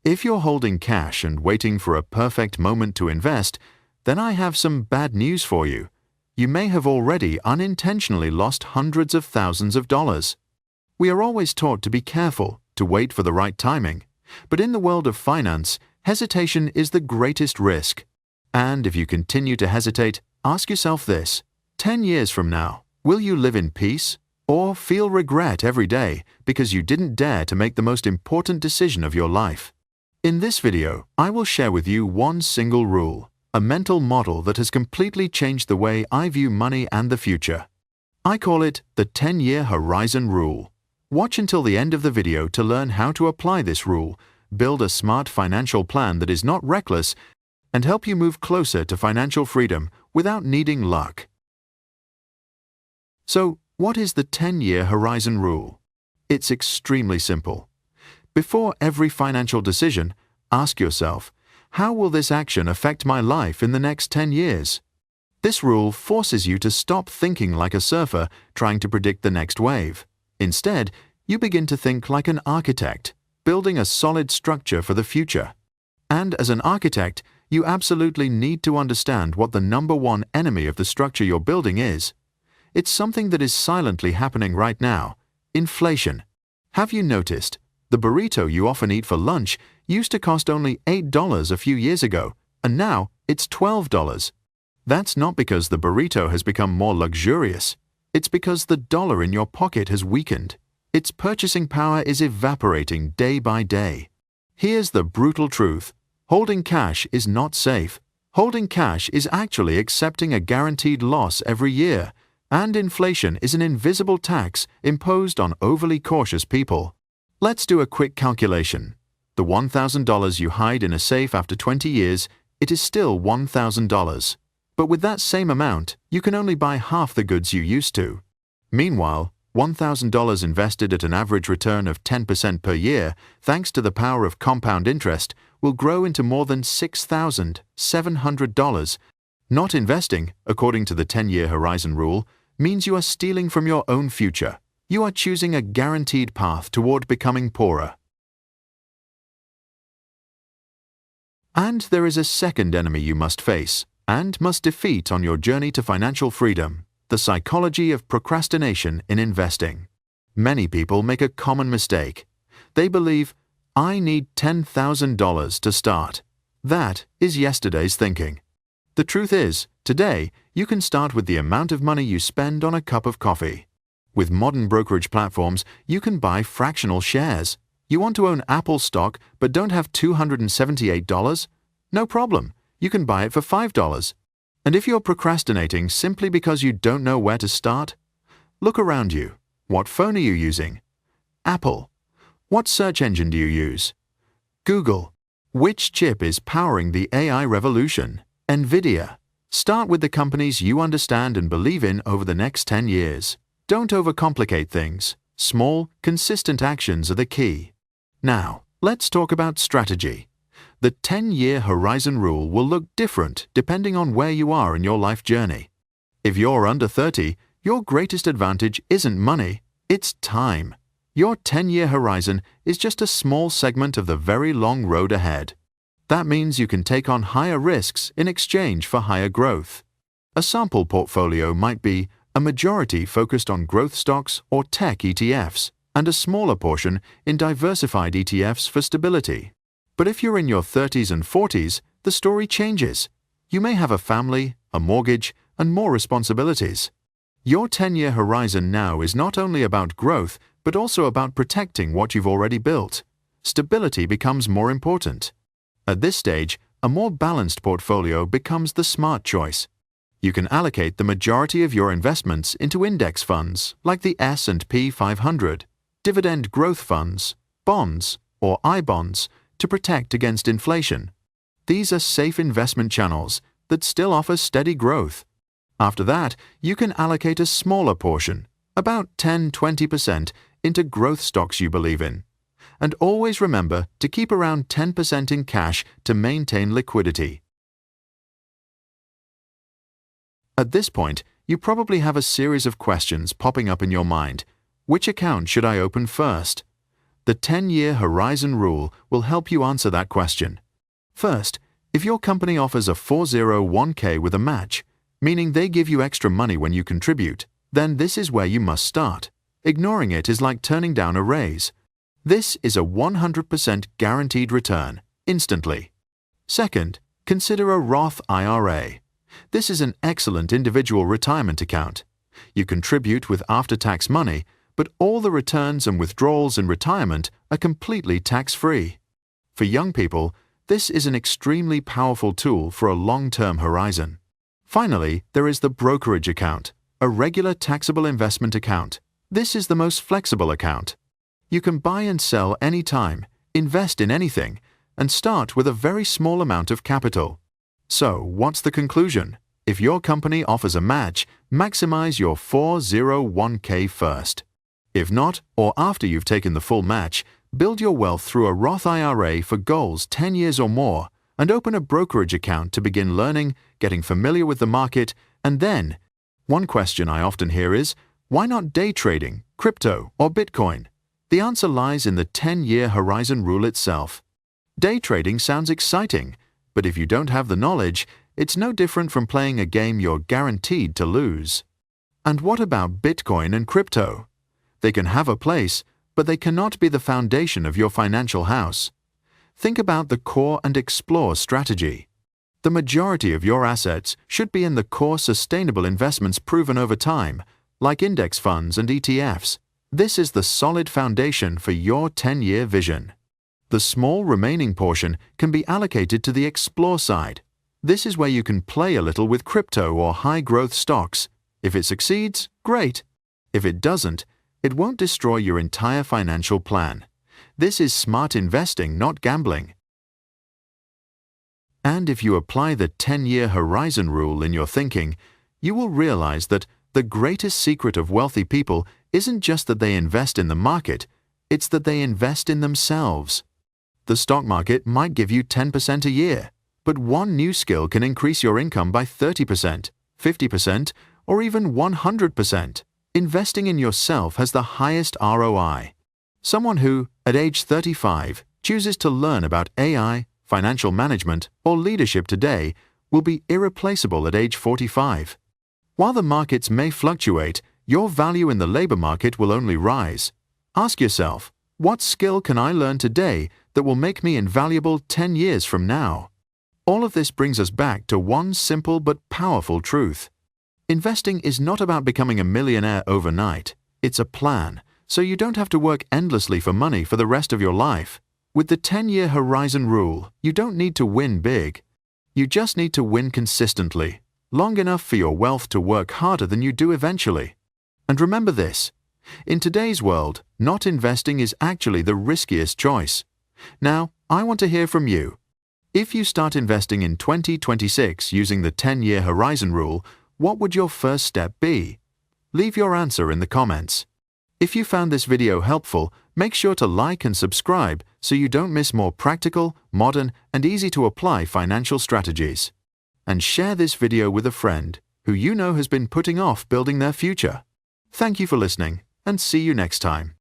If you're holding cash and waiting for a perfect moment to invest, then I have some bad news for you. You may have already unintentionally lost hundreds of thousands of dollars. We are always taught to be careful, to wait for the right timing. But in the world of finance, hesitation is the greatest risk. And if you continue to hesitate, ask yourself this: 10 years from now, will you live in peace or feel regret every day because you didn't dare to make the most important decision of your life? In this video, I will share with you one single rule, a mental model that has completely changed the way I view money and the future. I call it the 10-year horizon rule. Watch until the end of the video to learn how to apply this rule, build a smart financial plan that is not reckless, and help you move closer to financial freedom without needing luck. So, what is the 10-year horizon rule? It's extremely simple. Before every financial decision, ask yourself, how will this action affect my life in the next 10 years? This rule forces you to stop thinking like a surfer trying to predict the next wave. Instead, you begin to think like an architect, building a solid structure for the future. And as an architect, you absolutely need to understand what the number one enemy of the structure you're building is. It's something that is silently happening right now: inflation. Have you noticed? The burrito you often eat for lunch used to cost only $8 a few years ago, and now it's $12. That's not because the burrito has become more luxurious. It's because the dollar in your pocket has weakened. Its purchasing power is evaporating day by day. Here's the brutal truth: holding cash is not safe. Holding cash is actually accepting a guaranteed loss every year, and inflation is an invisible tax imposed on overly cautious people. Let's do a quick calculation. The $1,000 you hide in a safe after 20 years, it is still $1,000. But with that same amount, you can only buy half the goods you used to. Meanwhile, $1,000 invested at an average return of 10% per year, thanks to the power of compound interest, will grow into more than $6,700. Not investing, according to the 10-year horizon rule, means you are stealing from your own future. You are choosing a guaranteed path toward becoming poorer. And there is a second enemy you must face and must defeat on your journey to financial freedom: the psychology of procrastination in investing. Many people make a common mistake. They believe, I need $10,000 to start. That is yesterday's thinking. The truth is, today, you can start with the amount of money you spend on a cup of coffee. With modern brokerage platforms, you can buy fractional shares. You want to own Apple stock but don't have $278? No problem. You can buy it for $5. And if you're procrastinating simply because you don't know where to start, look around you. What phone are you using? Apple. What search engine do you use? Google. Which chip is powering the AI revolution? NVIDIA. Start with the companies you understand and believe in over the next 10 years. Don't overcomplicate things. Small, consistent actions are the key. Now, let's talk about strategy. The 10-year horizon rule will look different depending on where you are in your life journey. If you're under 30, your greatest advantage isn't money, it's time. Your 10-year horizon is just a small segment of the very long road ahead. That means you can take on higher risks in exchange for higher growth. A sample portfolio might be a majority focused on growth stocks or tech ETFs, and a smaller portion in diversified ETFs for stability. But if you're in your 30s and 40s, the story changes. You may have a family, a mortgage, and more responsibilities. Your 10-year horizon now is not only about growth, but also about protecting what you've already built. Stability becomes more important. At this stage, a more balanced portfolio becomes the smart choice. You can allocate the majority of your investments into index funds like the S&P 500, dividend growth funds, bonds, or I-bonds to protect against inflation. These are safe investment channels that still offer steady growth. After that, you can allocate a smaller portion, about 10–20%, into growth stocks you believe in. And always remember to keep around 10% in cash to maintain liquidity. At this point, you probably have a series of questions popping up in your mind. Which account should I open first? The 10-year horizon rule will help you answer that question. First, if your company offers a 401k with a match, meaning they give you extra money when you contribute, then this is where you must start. Ignoring it is like turning down a raise. This is a 100% guaranteed return, instantly. Second, consider a Roth IRA. This is an excellent individual retirement account. You contribute with after-tax money, but all the returns and withdrawals in retirement are completely tax-free. For young people, this is an extremely powerful tool for a long-term horizon. Finally, there is the brokerage account, a regular taxable investment account. This is the most flexible account. You can buy and sell anytime, invest in anything, and start with a very small amount of capital. So, what's the conclusion? If your company offers a match, maximize your 401k first. If not, or after you've taken the full match, build your wealth through a Roth IRA for goals 10 years or more, and open a brokerage account to begin learning, getting familiar with the market, and then, one question I often hear is, why not day trading, crypto, or Bitcoin? The answer lies in the 10-year horizon rule itself. Day trading sounds exciting, but if you don't have the knowledge, it's no different from playing a game you're guaranteed to lose. And what about Bitcoin and crypto? They can have a place, but they cannot be the foundation of your financial house. Think about the core and explore strategy. The majority of your assets should be in the core sustainable investments proven over time, like index funds and ETFs. This is the solid foundation for your 10-year vision. The small remaining portion can be allocated to the explore side. This is where you can play a little with crypto or high-growth stocks. If it succeeds, great. If it doesn't, it won't destroy your entire financial plan. This is smart investing, not gambling. And if you apply the 10-year horizon rule in your thinking, you will realize that the greatest secret of wealthy people isn't just that they invest in the market, it's that they invest in themselves. The stock market might give you 10% a year, but one new skill can increase your income by 30%, 50%, or even 100%. Investing in yourself has the highest ROI. Someone who, at age 35, chooses to learn about AI, financial management, or leadership today will be irreplaceable at age 45. While the markets may fluctuate, your value in the labor market will only rise. Ask yourself, what skill can I learn today that will make me invaluable 10 years from now? All of this brings us back to one simple but powerful truth. Investing is not about becoming a millionaire overnight. It's a plan, so you don't have to work endlessly for money for the rest of your life. With the 10-year horizon rule, you don't need to win big. You just need to win consistently, long enough for your wealth to work harder than you do eventually. And remember this, in today's world, not investing is actually the riskiest choice. Now, I want to hear from you. If you start investing in 2026 using the 10-year horizon rule, what would your first step be? Leave your answer in the comments. If you found this video helpful, make sure to like and subscribe so you don't miss more practical, modern, and easy-to-apply financial strategies. And share this video with a friend who you know has been putting off building their future. Thank you for listening, and see you next time.